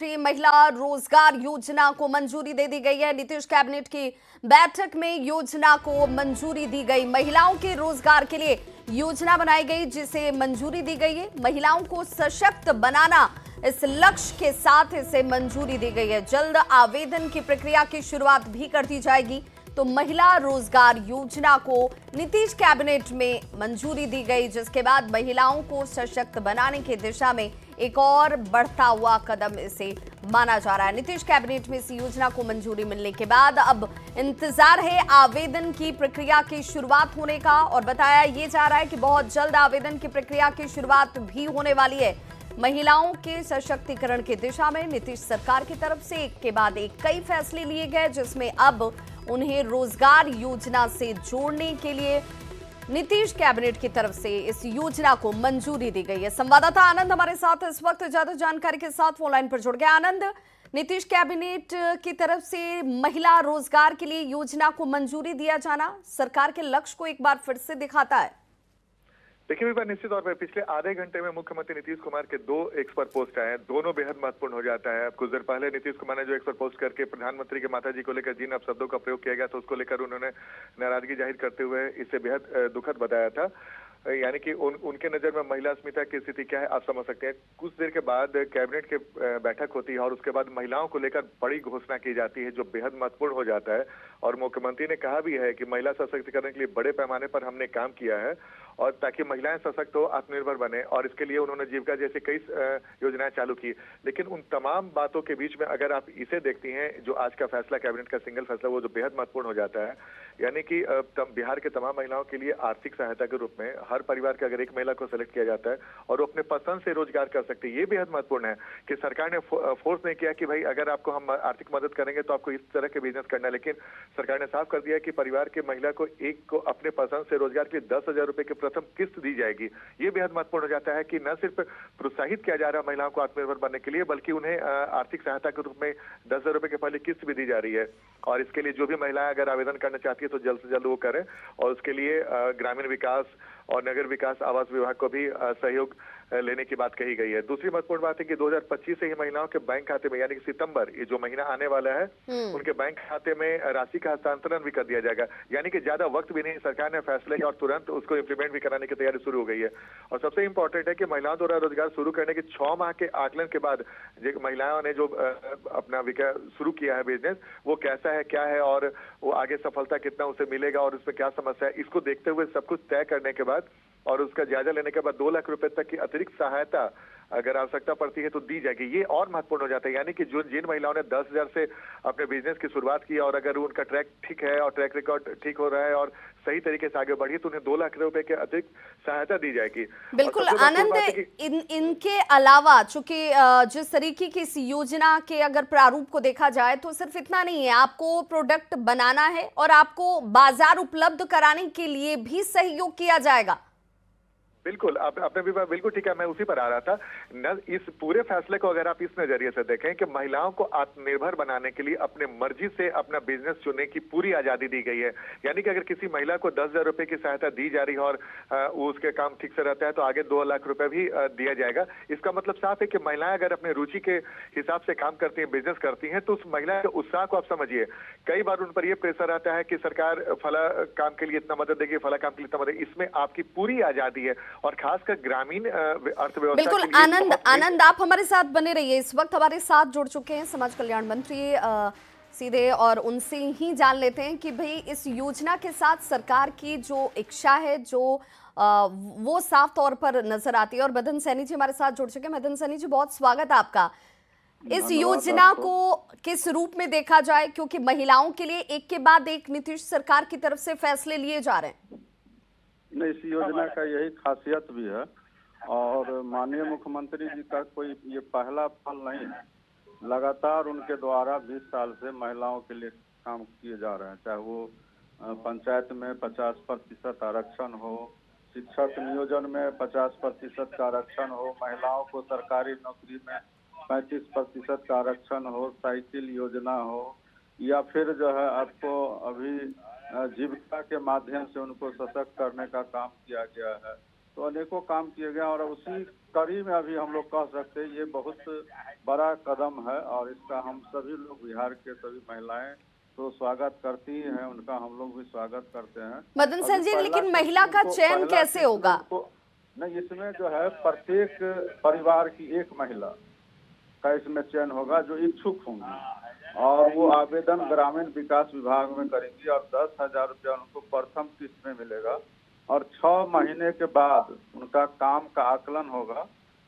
राष्ट्रीय महिला रोजगार योजना को मंजूरी दे दी गई है। नीतीश कैबिनेट की बैठक में योजना को मंजूरी दी गई। महिलाओं के रोजगार के लिए योजना बनाई गई जिसे मंजूरी दी गई है। महिलाओं को सशक्त बनाना इस लक्ष्य के साथ इसे मंजूरी दी गई है। जल्द आवेदन की प्रक्रिया की शुरुआत भी कर दी जाएगी। तो महिला रोजगार योजना को नीतीश कैबिनेट में मंजूरी दी गई, जिसके बाद महिलाओं को सशक्त बनाने की दिशा में एक और बढ़ता हुआ कदम इसे माना जा रहा है। नीतीश कैबिनेट में इस योजना को मंजूरी मिलने के बाद अब इंतजार है आवेदन की प्रक्रिया की शुरुआत होने का, और बताया ये जा रहा है कि बहुत जल्द आवेदन की प्रक्रिया की शुरुआत भी होने वाली है। महिलाओं के सशक्तिकरण की दिशा में नीतीश सरकार की तरफ से एक के बाद एक कई फैसले लिए गए, जिसमें अब उन्हें रोजगार योजना से जोड़ने के लिए नीतीश कैबिनेट की तरफ से इस योजना को मंजूरी दी गई है। संवाददाता आनंद हमारे साथ इस वक्त ज्यादा जानकारी के साथ फोन लाइन पर जुड़ गया। आनंद, नीतीश कैबिनेट की तरफ से महिला रोजगार के लिए योजना को मंजूरी दिया जाना सरकार के लक्ष्य को एक बार फिर से दिखाता है। देखिए विभा, निश्चित तौर पर पिछले आधे घंटे में मुख्यमंत्री नीतीश कुमार के 2 एक्सपर्ट पोस्ट आए हैं। दोनों बेहद महत्वपूर्ण हो जाता है। कुछ देर पहले नीतीश कुमार ने जो एक्सपर्ट पोस्ट करके प्रधानमंत्री के माताजी को लेकर जिन अपशब्दों का प्रयोग किया गया था, उसको लेकर उन्होंने नाराजगी जाहिर करते हुए इसे बेहद दुखद बताया था। यानी कि उनके नजर में महिला अस्मिता की स्थिति क्या है आप समझ सकते हैं। कुछ देर के बाद कैबिनेट के बैठक होती है और उसके बाद महिलाओं को लेकर बड़ी घोषणा की जाती है, जो बेहद महत्वपूर्ण हो जाता है। और मुख्यमंत्री ने कहा भी है कि महिला सशक्तिकरण के लिए बड़े पैमाने पर हमने काम किया है, और ताकि महिलाएं सशक्त हो, आत्मनिर्भर बने, और इसके लिए उन्होंने जीविका जैसे कई योजनाएं चालू की। लेकिन उन तमाम बातों के बीच में अगर आप इसे देखती हैं, जो आज का फैसला कैबिनेट का सिंगल फैसला, वो जो बेहद महत्वपूर्ण हो जाता है। यानी कि बिहार के तमाम महिलाओं के लिए आर्थिक सहायता के रूप में हर परिवार के अगर एक महिला को सेलेक्ट किया जाता है और वो अपने पसंद से रोजगार कर सकते हैं, ये बेहद महत्वपूर्ण है कि सरकार ने फोर्स नहीं किया कि भाई अगर आपको हम आर्थिक मदद करेंगे तो आपको इस तरह के बिजनेस करना है। लेकिन सरकार ने साफ कर दिया कि परिवार के महिला को एक को अपने पसंद से रोजगार के लिए 10,000 रुपए की प्रथम किस्त दी जाएगी। ये बेहद महत्वपूर्ण हो जाता है कि न सिर्फ प्रोत्साहित किया जा रहा है महिलाओं को आत्मनिर्भर बनने के लिए, बल्कि उन्हें आर्थिक सहायता के रूप में 10,000 रुपए की पहली किस्त भी दी जा रही है। और इसके लिए जो भी महिलाएं अगर आवेदन करना चाहती है तो जल्द से जल्द वो करें, और उसके लिए ग्रामीण विकास और नगर विकास आवास विभाग को भी सहयोग लेने की बात कही गई है। दूसरी महत्वपूर्ण बात है कि 2025 से ही महिलाओं के बैंक खाते में, यानी कि सितंबर, ये जो महीना आने वाला है, उनके बैंक खाते में राशि का हस्तांतरण भी कर दिया जाएगा। यानी कि ज्यादा वक्त भी नहीं, सरकार ने फैसले किया और तुरंत उसको इम्प्लीमेंट भी कराने की तैयारी शुरू हो गई है। और सबसे इंपॉर्टेंट है कि महिलाओं द्वारा रोजगार शुरू करने के 6 माह के आकलन के बाद महिलाओं ने जो अपना शुरू किया है बिजनेस, वो कैसा है, क्या है, और वो आगे सफलता कितना उसे मिलेगा और उसमें क्या समस्या है, इसको देखते हुए सब कुछ तय करने के बाद और उसका जायजा लेने के बाद 2 लाख रुपए तक की अतिरिक्त सहायता अगर आवश्यकता पड़ती है तो दी जाएगी। ये और महत्वपूर्ण हो जाता है। यानी कि जिन महिलाओं ने 10,000 से अपने बिजनेस की शुरुआत की और अगर उनका ट्रैक ठीक है और ट्रैक रिकॉर्ड ठीक हो रहा है और सही तरीके से आगे बढ़ी, तो उन्हें 2 लाख रुपए के अतिरिक्त सहायता दी जाएगी। बिल्कुल आनंद, इनके अलावा चूंकि जिस तरीके की इस योजना के अगर प्रारूप को देखा जाए तो सिर्फ इतना नहीं है, आपको प्रोडक्ट बनाना है और आपको बाजार उपलब्ध कराने के लिए भी सहयोग किया जाएगा। बिल्कुल, आपने भी बिल्कुल ठीक है, मैं उसी पर आ रहा था। इस पूरे फैसले को अगर आप इस नजरिए से देखें कि महिलाओं को आत्मनिर्भर बनाने के लिए अपने मर्जी से अपना बिजनेस चुनने की पूरी आजादी दी गई है। यानी कि अगर किसी महिला को 10,000 रुपए की सहायता दी जा रही है और वो उसके काम ठीक से रहता है तो आगे 2 लाख रुपए भी दिया जाएगा। इसका मतलब साफ है कि महिलाएं अगर अपने रुचि के हिसाब से काम करती हैं, बिजनेस करती हैं, तो उस महिला के उत्साह को आप समझिए। कई बार उन पर यह प्रेशर आता है कि सरकार फला काम के लिए इतना मदद देगी, फला काम के लिए इतना मदद। इसमें आपकी पूरी आजादी है और खासकर ग्रामीण अर्थव्यवस्था। बिल्कुल आनंद, आप हमारे साथ बने रहिए। इस वक्त हमारे साथ जुड़ चुके हैं समाज कल्याण मंत्री सीधे, और उनसे ही जान लेते हैं कि भाई इस योजना के साथ सरकार की जो इच्छा है, जो वो साफ तौर पर नजर आती है। और मदन सैनी जी हमारे साथ जुड़ चुके हैं। मदन सैनी जी, बहुत स्वागत है आपका। इस योजना को किस रूप में देखा जाए, क्योंकि महिलाओं के लिए एक के बाद एक नीतीश सरकार की तरफ से फैसले लिए जा रहे हैं। नहीं, इस योजना का यही खासियत भी है, और माननीय मुख्यमंत्री जी का कोई ये पहला पल नहीं है। लगातार उनके द्वारा 20 साल से महिलाओं के लिए काम किए जा रहे हैं, चाहे वो पंचायत में 50% आरक्षण हो, शिक्षक नियोजन में 50% का आरक्षण हो, महिलाओं को सरकारी नौकरी में 35% का आरक्षण हो, साइकिल योजना हो, या फिर जो है आपको अभी जीविका के माध्यम से उनको सशक्त करने का काम किया गया है। तो अनेकों काम किए गए और उसी कड़ी में अभी हम लोग कह सकते हैं ये बहुत बड़ा कदम है और इसका हम सभी लोग बिहार के सभी महिलाएं तो स्वागत करती ही हैं, उनका हम लोग भी स्वागत करते हैं। मदन अभी सेन जी, पहला लेकिन किस्त महिला का उनको- चयन पहला कैसे किस्त होगा? उनको- नहीं, इसमें जो है प्रत्येक परिवार की एक महिला का इसमें चयन होगा जो इच्छुक होंगी और वो आवेदन ग्रामीण विकास विभाग में करेंगी और 10,000 रुपया उनको प्रथम किस्त में मिलेगा और 6 महीने के बाद उनका काम का आकलन होगा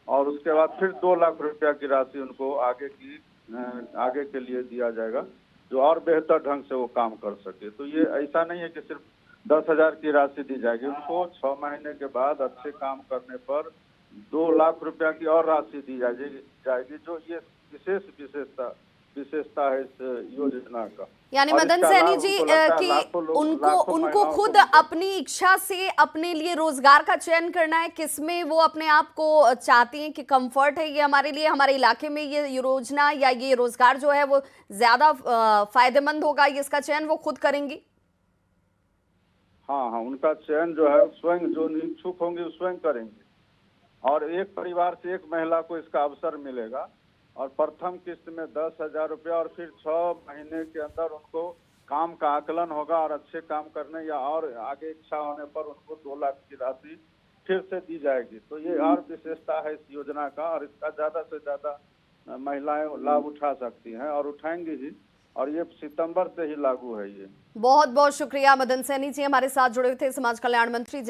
और उसके बाद फिर 2 लाख रुपया की राशि उनको आगे के लिए दिया जाएगा जो और बेहतर ढंग से वो काम कर सके। तो ये ऐसा नहीं है कि सिर्फ 10,000 की राशि दी जाएगी, उनको 6 महीने के बाद अच्छे काम करने पर 2 लाख रुपया की और राशि दी जाएगी जो ये विशेषता है इस योजना का। यानी और मदन इसका सैनी लाभ जी उनको लगता है कि लाखों लोग- उनको लाखों उनको महिलाओं खुद को- अपनी इच्छा से अपने लिए रोजगार का चयन करना है, किसमें वो अपने आप को चाहती हैं कि कंफर्ट है ये हमारे लिए, हमारे इलाके में ये योजना या ये रोजगार जो है वो ज्यादा फायदेमंद होगा, ये इसका चयन वो खुद करेंगी? हाँ, उनका चयन जो है स्वयं जो इच्छुक होंगे स्वयं करेंगे और एक परिवार से एक महिला को इसका अवसर मिलेगा और प्रथम किस्त में 10,000 रुपया और फिर 6 महीने के अंदर उनको काम का आकलन होगा और अच्छे काम करने या और आगे इच्छा होने पर उनको 2 लाख की राशि फिर से दी जाएगी। तो ये और विशेषता है इस योजना का और इसका ज्यादा से ज्यादा महिलाएं लाभ उठा सकती हैं और उठाएंगी ही और ये सितंबर से ही लागू है ये। बहुत बहुत शुक्रिया मदन सैनी जी, हमारे साथ जुड़े हुए थे समाज कल्याण मंत्री